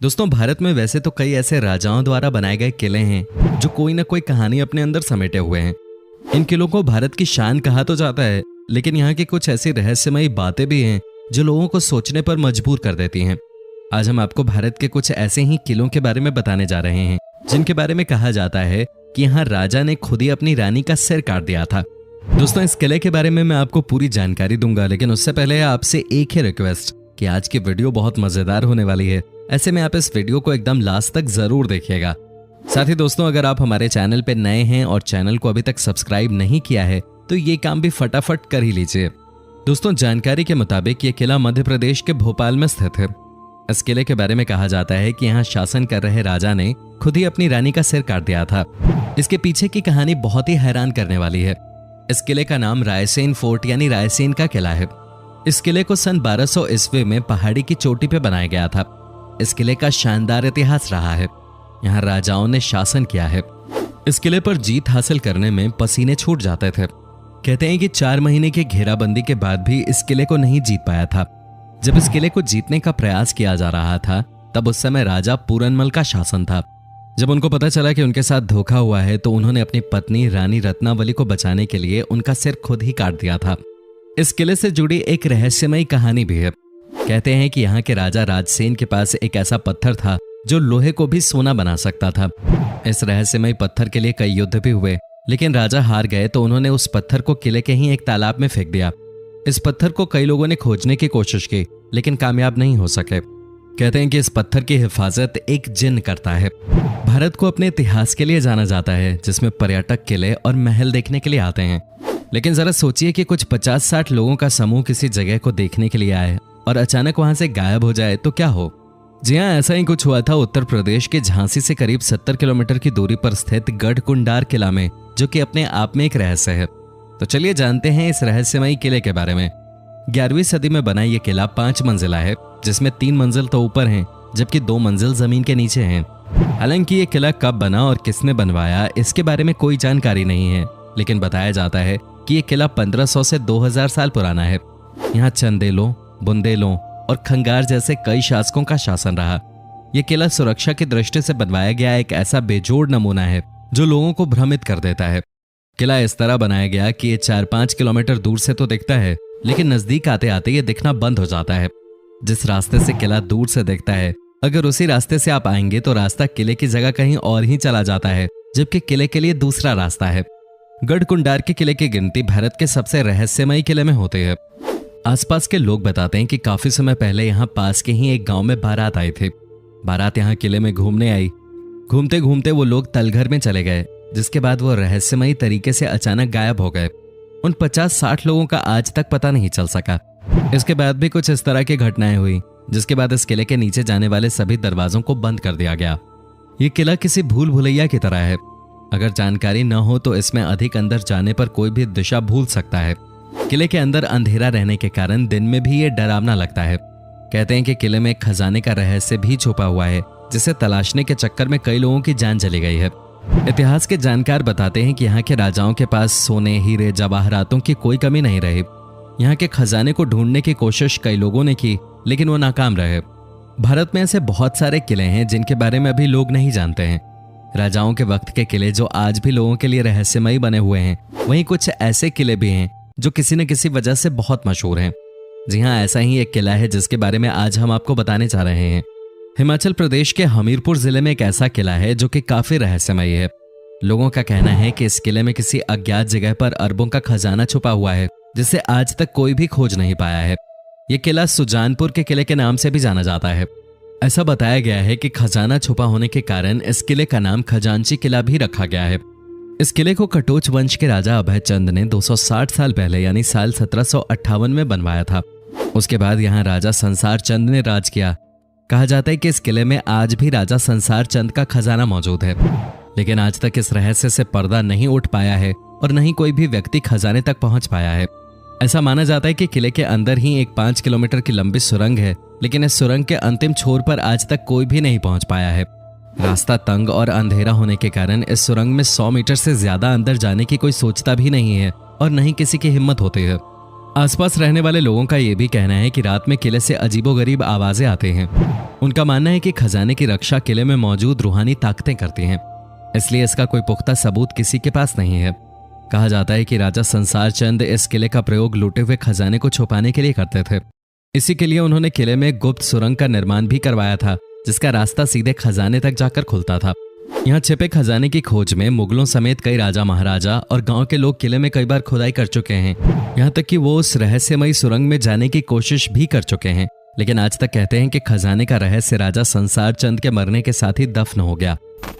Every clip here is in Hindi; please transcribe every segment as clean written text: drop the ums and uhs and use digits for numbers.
दोस्तों, भारत में वैसे तो कई ऐसे राजाओं द्वारा बनाए गए किले हैं जो कोई ना कोई कहानी अपने अंदर समेटे हुए हैं। इन किलों को भारत की शान कहा तो जाता है, लेकिन यहाँ की कुछ ऐसी रहस्यमयी बातें भी हैं जो लोगों को सोचने पर मजबूर कर देती हैं। आज हम आपको भारत के कुछ ऐसे ही किलों के बारे में बताने जा रहे हैं जिनके बारे में कहा जाता है कि यहाँ राजा ने खुद ही अपनी रानी का सिर काट दिया था। दोस्तों, इस किले के बारे में मैं आपको पूरी जानकारी दूंगा, लेकिन उससे पहले आपसे एक ही रिक्वेस्ट कि आज की वीडियो बहुत मजेदार होने वाली है। ऐसे में आप इस वीडियो को एकदम लास्ट तक जरूर देखिएगा। साथ ही दोस्तों, अगर आप हमारे चैनल पे नए हैं और चैनल को अभी तक सब्सक्राइब नहीं किया है तो ये काम भी फटाफट कर ही लीजिए। दोस्तों, जानकारी के मुताबिक ये किला मध्य प्रदेश के भोपाल में स्थित है। इस किले के बारे में कहा जाता है कि यहाँ शासन कर रहे राजा ने खुद ही अपनी रानी का सिर काट दिया था। इसके पीछे की कहानी बहुत ही हैरान करने वाली है। इस किले का नाम रायसेन फोर्ट यानी रायसेन का किला है। इस किले को सन 1200 ईस्वी में पहाड़ी की चोटी पे बनाया गया था। इस किले का शानदार इतिहास रहा है। यहाँ राजाओं ने शासन किया है। इस किले पर जीत हासिल करने में पसीने छूट जाते थे। कहते हैं कि 4 महीने की घेराबंदी के बाद भी इस किले को नहीं जीत पाया था। जब इस किले को जीतने का प्रयास किया जा रहा था तब उस समय राजा पूरनमल का शासन था। जब उनको पता चला कि उनके साथ धोखा हुआ है तो उन्होंने अपनी पत्नी रानी रत्नावली को बचाने के लिए उनका सिर खुद ही काट दिया था। इस किले से जुड़ी एक रहस्यमयी कहानी भी है। कहते हैं कि यहाँ के राजा राजसेन के पास एक ऐसा पत्थर था जो लोहे को भी सोना बना सकता था। इस रहस्यमयी पत्थर के लिए कई युद्ध भी हुए, लेकिन राजा हार गए तो उन्होंने उस पत्थर को किले के ही एक तालाब में फेंक दिया। इस पत्थर को कई लोगों ने खोजने की कोशिश की, लेकिन कामयाब नहीं हो सके। कहते हैं कि इस पत्थर की हिफाजत एक जिन करता है। भारत को अपने इतिहास के लिए जाना जाता है, जिसमें पर्यटक किले और महल देखने के लिए आते हैं। लेकिन जरा सोचिए कि कुछ 50-60 लोगों का समूह किसी जगह को देखने के लिए आए और अचानक वहां से गायब हो जाए तो क्या हो। जी हाँ, ऐसा ही कुछ हुआ था उत्तर प्रदेश के झांसी से करीब 70 किलोमीटर की दूरी पर स्थित गढ़कुंडार किला में, जो कि अपने आप में एक रहस्य है। तो चलिए जानते हैं इस रहस्यमयी किले के बारे में। 11वीं सदी में बना ये किला 5 मंजिला है, जिसमें 3 मंजिल तो ऊपर हैं जबकि 2 मंजिल जमीन के नीचे हैं। हालांकि ये किला कब बना और किसने बनवाया इसके बारे में कोई जानकारी नहीं है, लेकिन बताया जाता है कि ये किला 1500 से 2000 साल पुराना है। यहाँ चंदेलों, बुंदेलों और खंगार जैसे कई शासकों का शासन रहा। यह किला सुरक्षा की दृष्टि से बनवाया गया एक ऐसा बेजोड़ नमूना है जो लोगों को भ्रमित कर देता है। किला इस तरह बनाया गया कि ये 4-5 किलोमीटर दूर से तो दिखता है, लेकिन नजदीक आते आते ये दिखना बंद हो जाता है। जिस रास्ते से किला दूर से दिखता है, अगर उसी रास्ते से आप आएंगे तो रास्ता किले की जगह कहीं और ही चला जाता है, जबकि किले के लिए दूसरा रास्ता है। गढ़कुंडार के किले की गिनती भारत के सबसे रहस्यमयी किले में होते हैं। आसपास के लोग बताते हैं कि काफी समय पहले यहाँ पास के ही एक गांव में बारात आए थे। बारात यहाँ किले में घूमने आई। घूमते घूमते वो लोग तलघर में चले गए, जिसके बाद वो रहस्यमयी तरीके से अचानक गायब हो गए। उन 50-60 लोगों का आज तक पता नहीं चल सका। इसके बाद भी कुछ इस तरह की घटनाएं हुई, जिसके बाद इस किले के नीचे जाने वाले सभी दरवाजों को बंद कर दिया गया। ये किला किसी भूल भुलैया की तरह है। अगर जानकारी न हो तो इसमें अधिक अंदर जाने पर कोई भी दिशा भूल सकता है। किले के अंदर अंधेरा रहने के कारण दिन में भी ये डरावना लगता है। कहते हैं कि किले में एक खजाने का रहस्य भी छुपा हुआ है, जिसे तलाशने के चक्कर में कई लोगों की जान चली गई है। इतिहास के जानकार बताते हैं कि यहाँ के राजाओं के पास सोने, हीरे, जवाहरातों की कोई कमी नहीं रही। यहाँ के खजाने को ढूंढने की कोशिश कई लोगों ने की, लेकिन वो नाकाम रहे। भारत में ऐसे बहुत सारे किले हैं जिनके बारे में अभी लोग नहीं जानते हैं। राजाओं के वक्त के किले जो आज भी लोगों के लिए रहस्यमयी बने हुए हैं, वहीं कुछ ऐसे किले भी हैं जो किसी न किसी वजह से बहुत मशहूर हैं। जी हाँ, ऐसा ही एक किला है जिसके बारे में आज हम आपको बताने जा रहे हैं। हिमाचल प्रदेश के हमीरपुर जिले में एक ऐसा किला है जो कि काफी रहस्यमयी है। लोगों का कहना है कि इस किले में किसी अज्ञात जगह पर अरबों का खजाना छुपा हुआ है, जिसे आज तक कोई भी खोज नहीं पाया है। यह किला सुजानपुर के किले के नाम से भी जाना जाता है। ऐसा बताया गया है कि खजाना छुपा होने के कारण इस किले का नाम खजांची किला भी रखा गया है। इस किले को कटोच वंश के राजा अभय चंद ने 260 साल पहले यानी साल 1758 में बनवाया था। उसके बाद यहाँ राजा संसार चंद ने राज किया। कहा जाता है कि इस किले में आज भी राजा संसार चंद का खजाना मौजूद है, लेकिन आज तक इस रहस्य से पर्दा नहीं उठ पाया है और न ही कोई भी व्यक्ति खजाने तक पहुंच पाया है। ऐसा माना जाता है कि किले के अंदर ही एक 5 किलोमीटर की लंबी सुरंग है, लेकिन इस सुरंग के अंतिम छोर पर आज तक कोई भी नहीं पहुंच पाया है। रास्ता तंग और अंधेरा होने के कारण इस सुरंग में 100 मीटर से ज्यादा अंदर जाने की कोई सोचता भी नहीं है और न ही किसी की हिम्मत होती है। आसपास रहने वाले लोगों का यह भी कहना है कि रात में किले से अजीबोगरीब आवाजें आते हैं। उनका मानना है कि खजाने की रक्षा किले में मौजूद रूहानी ताकतें करती हैं, इसलिए इसका कोई पुख्ता सबूत किसी के पास नहीं है। कहा जाता है कि राजा संसार चंद इस किले का प्रयोग लूटे हुए खजाने को छुपाने के लिए करते थे। इसी के लिए उन्होंने किले में गुप्त सुरंग का निर्माण भी करवाया था, जिसका रास्ता सीधे खजाने तक जाकर खुलता था। यहाँ छिपे खजाने की खोज में मुगलों समेत कई राजा महाराजा और गांव के लोग किले में कई बार खुदाई कर चुके हैं। यहाँ तक कि वो उस रहस्यमयी सुरंग में जाने की कोशिश भी कर चुके हैं, लेकिन आज तक कहते हैं कि खजाने का रहस्य राजा संसार चंद के मरने के साथ ही दफन हो गया।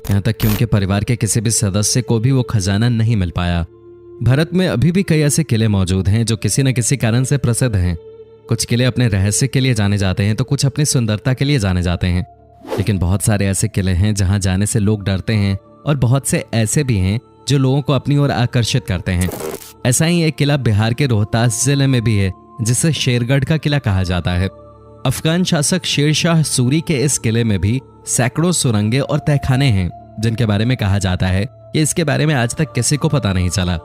यहाँ तक कि उनके परिवार के किसी भी सदस्य को भी वो खजाना नहीं मिल पाया। भारत में अभी भी कई ऐसे किले मौजूद हैं जो किसी न किसी कारण से प्रसिद्ध हैं। कुछ किले अपने रहस्य के लिए जाने जाते हैं तो कुछ अपनी सुंदरता के लिए जाने जाते हैं, लेकिन बहुत सारे ऐसे किले हैं जहां जाने से लोग डरते हैं और बहुत से ऐसे भी हैं जो लोगों को अपनी ओर आकर्षित करते हैं। ऐसा ही एक किला बिहार के रोहतास जिले में भी है, जिसे शेरगढ़ का किला कहा जाता है। अफगान शासक शेरशाह सूरी के इस किले में भी सैकड़ों सुरंगें और तहखाने हैं, जिनके बारे में कहा जाता है कि इसके बारे में आज तक किसी को पता नहीं चला।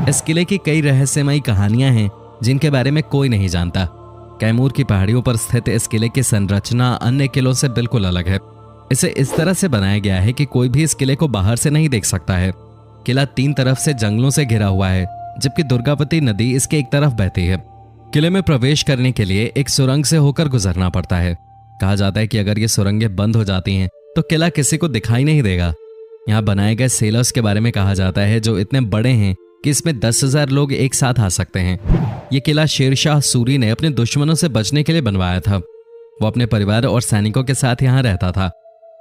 इस किले की कई रहस्यमयी कहानियां हैं जिनके बारे में कोई नहीं जानता। कैमूर की पहाड़ियों पर स्थित इस किले की संरचना अन्य किलों से बिल्कुल अलग है। इसे इस तरह से बनाया गया है कि कोई भी इस किले को बाहर से नहीं देख सकता है। किला 3 तरफ से जंगलों से घिरा हुआ है, जबकि दुर्गावती नदी इसके एक तरफ बहती है। किले में प्रवेश करने के लिए एक सुरंग से होकर गुजरना पड़ता है। कहा जाता है कि अगर ये सुरंगें बंद हो जाती हैं तो किला किसी को दिखाई नहीं देगा। यहाँ बनाए गए सेलर्स के बारे में कहा जाता है जो इतने बड़े हैं कि इसमें 10,000 लोग एक साथ आ सकते हैं। ये किला शेरशाह सूरी ने अपने दुश्मनों से बचने के लिए बनवाया था। वो अपने परिवार और सैनिकों के साथ यहाँ रहता था।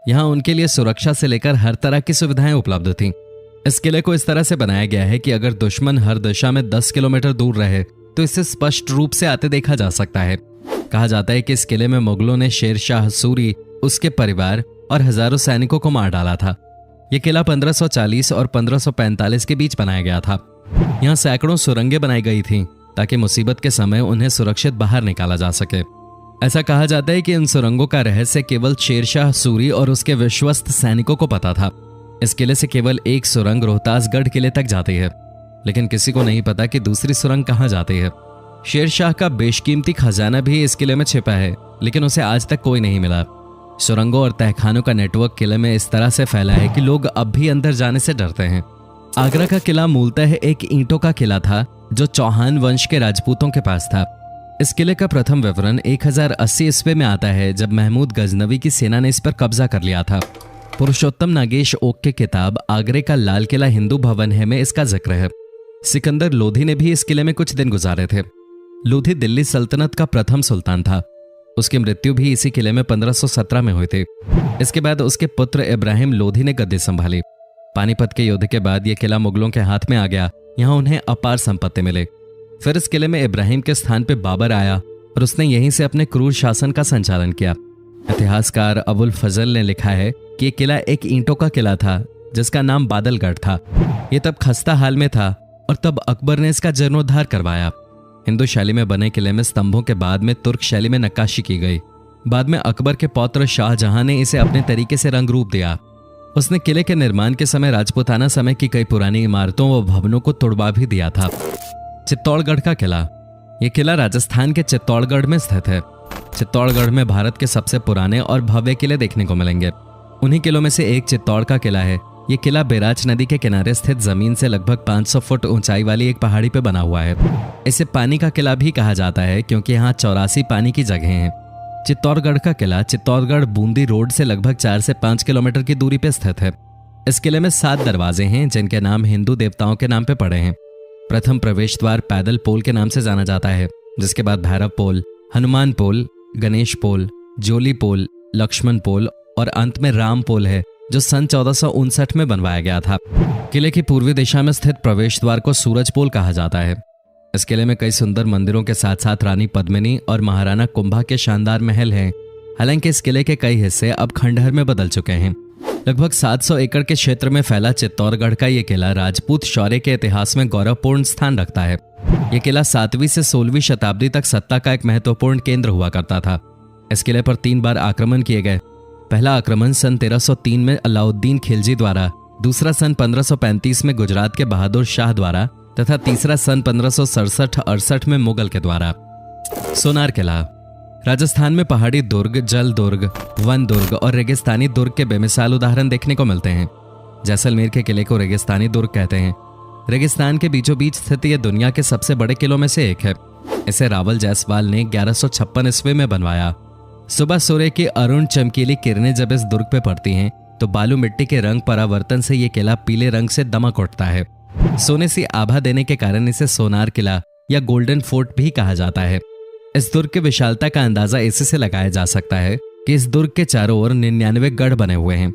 यहाँ उनके लिए सुरक्षा से लेकर हर तरह की सुविधाएं उपलब्ध थीं। इस किले को इस तरह से बनाया गया है कि अगर दुश्मन हर दिशा में 10 किलोमीटर दूर रहे तो इसे स्पष्ट रूप से आते देखा जा सकता है। कहा जाता है कि इस किले में मुगलों ने शेरशाह सूरी, उसके परिवार और हजारों सैनिकों को मार डाला था। यह किला 1540 और 1545 के बीच बनाया गया था। यहाँ सैकड़ों सुरंगें बनाई गई थीं ताकि मुसीबत के समय उन्हें सुरक्षित बाहर निकाला जा सके। ऐसा कहा जाता है कि इन सुरंगों का रहस्य केवल शेरशाह सूरी और उसके विश्वस्त सैनिकों को पता था। इस किले से केवल एक सुरंग रोहतासगढ़ किले तक जाती है, लेकिन किसी को नहीं पता कि दूसरी सुरंग कहाँ जाती है। शेरशाह का बेशकीमती खजाना भी इस किले में छिपा है, लेकिन उसे आज तक कोई नहीं मिला। सुरंगों और तहखानों का नेटवर्क किले में इस तरह से फैला है कि लोग अब भी अंदर जाने से डरते हैं। आगरा का किला मूलतः एक ईंटों का किला था जो चौहान वंश के राजपूतों के पास था। इस किले का प्रथम विवरण 1080 ईस्वी में आता है, जब महमूद गजनवी की सेना ने इस पर कब्जा कर लिया था। पुरुषोत्तम नागेश ओक की किताब आगरे का लाल किला हिंदू भवन है में इसका जिक्र है। सिकंदर लोधी ने भी इस किले में कुछ दिन गुजारे थे। लोधी दिल्ली सल्तनत का प्रथम सुल्तान था। उसकी मृत्यु भी इसी किले में 1517 में हुई थी। इसके बाद उसके पुत्र इब्राहिम लोधी ने गद्दी संभाली। पानीपत के युद्ध के बाद यह किला मुगलों के हाथ में आ गया। यहाँ उन्हें अपार संपत्ति मिले। फिर इस किले में इब्राहिम के स्थान पर बाबर आया और उसने यहीं से अपने क्रूर शासन का संचालन किया। इतिहासकार अबुल फजल ने लिखा है कि यह किला एक ईंटों का किला था जिसका नाम बादलगढ़ था। यह तब खस्ता हाल में था और तब अकबर ने इसका जीर्णोद्धार करवाया। हिंदू शैली में बने किले में स्तंभों के बाद में तुर्क शैली में नक्काशी की गई। बाद में अकबर के पौत्र शाहजहां ने इसे अपने तरीके से रंग रूप दिया। उसने किले के निर्माण के समय राजपूताना समय की कई पुरानी इमारतों व भवनों को तोड़वा भी दिया था। चित्तौड़गढ़ का किला। यह किला राजस्थान के चित्तौड़गढ़ में स्थित है। चित्तौड़गढ़ में भारत के सबसे पुराने और भव्य किले देखने को मिलेंगे। उन्हीं किलों में से एक चित्तौड़ का किला है। यह किला बैराज नदी के किनारे स्थित जमीन से लगभग 500 फुट ऊंचाई वाली एक पहाड़ी पर बना हुआ है। इसे पानी का किला भी कहा जाता है क्योंकि यहाँ 84 पानी की जगह हैं। चित्तौड़गढ़ का किला चित्तौड़गढ़ बूंदी रोड से लगभग 4 से 5 किलोमीटर की दूरी पर स्थित है। इस किले में 7 दरवाजे हैं जिनके नाम हिंदू देवताओं के नाम पे पड़े हैं। प्रथम प्रवेश द्वार पैदल पोल के नाम से जाना जाता है, जिसके बाद भैरव पोल, हनुमान पोल, गणेश पोल, जोली पोल, लक्ष्मण पोल और अंत में राम पोल है जो सन 1459 में बनवाया गया था। किले की पूर्वी दिशा में स्थित प्रवेश द्वार को सूरज पोल कहा जाता है। इस किले में कई सुंदर मंदिरों के साथ साथ रानी पद्मिनी और महाराणा कुंभा के शानदार महल हैं। हालांकि इस किले के कई हिस्से अब खंडहर में बदल चुके हैं। लगभग 700 एकड़ के क्षेत्र में फैला चित्तौड़गढ़ का यह किला राजपूत शौर्य के इतिहास में गौरवपूर्ण स्थान रखता है। यह किला 7वीं से 16वीं शताब्दी तक सत्ता का एक महत्वपूर्ण केंद्र हुआ करता था। इस किले पर 3 बार आक्रमण किए गए। पहला आक्रमण सन 1303 में अलाउद्दीन खिलजी द्वारा, दूसरा सन 1535 में गुजरात के बहादुर शाह द्वारा तथा तीसरा सन 1567-68 में मुगल के द्वारा। सोनार किला राजस्थान में पहाड़ी दुर्ग, जल दुर्ग, वन दुर्ग और रेगिस्तानी दुर्ग के बेमिसाल उदाहरण देखने को मिलते हैं। जैसलमेर के किले को रेगिस्तानी दुर्ग कहते हैं। रेगिस्तान के बीचों बीच स्थित यह दुनिया के सबसे बड़े किलों में से एक है। इसे रावल जायसवाल ने 1156 ईस्वी में बनवाया। सुबह सूर्य की अरुण चमकीली किरणें जब इस दुर्ग पे पड़ती हैं तो बालू मिट्टी के रंग परावर्तन से ये किला पीले रंग से दमक उठता है। सोने सी आभा देने के कारण इसे सोनार किला या गोल्डन फोर्ट भी कहा जाता है। इस दुर्ग की विशालता का अंदाजा इसी से लगाया जा सकता है कि इस दुर्ग के चारों ओर 99 गढ़ बने हुए हैं।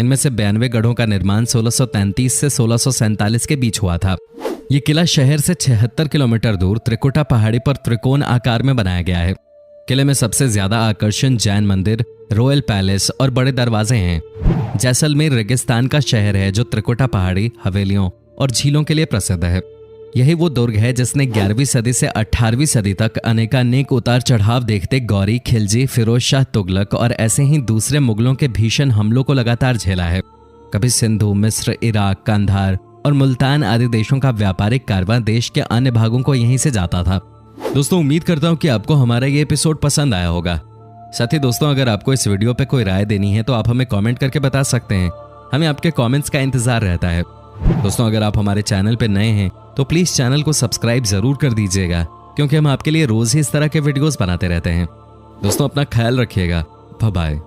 इनमें से 92 गढ़ों का निर्माण 1633 से 1647 के बीच हुआ था। ये किला शहर से 76 किलोमीटर दूर त्रिकुटा पहाड़ी पर त्रिकोण आकार में बनाया गया है। किले में सबसे ज्यादा आकर्षण जैन मंदिर, रॉयल पैलेस और बड़े दरवाजे हैं। जैसलमेर रेगिस्तान का शहर है जो त्रिकुटा पहाड़ी, हवेलियों और झीलों के लिए प्रसिद्ध है। यही वो दुर्ग है जिसने 11वीं सदी से 18वीं सदी तक अनेकानेक उतार चढ़ाव देखते गौरी, खिलजी, फिरोज शाह तुगलक और ऐसे ही दूसरे मुगलों के भीषण हमलों को लगातार झेला है। कभी सिंधु, मिस्र, इराक, कंधार और मुल्तान आदि देशों का व्यापारिक कारवां देश के अन्य भागों को यहीं से जाता था। दोस्तों, उम्मीद करता हूं कि आपको हमारा ये एपिसोड पसंद आया होगा। साथ ही दोस्तों, अगर आपको इस वीडियो पे कोई राय देनी है तो आप हमें कमेंट करके बता सकते हैं। हमें आपके कमेंट्स का इंतजार रहता है। दोस्तों, अगर आप हमारे चैनल पे नए हैं तो प्लीज चैनल को सब्सक्राइब जरूर कर दीजिएगा, क्योंकि हम आपके लिए रोज ही इस तरह के वीडियोस बनाते रहते हैं। दोस्तों, अपना ख्याल रखिएगा। Bye bye.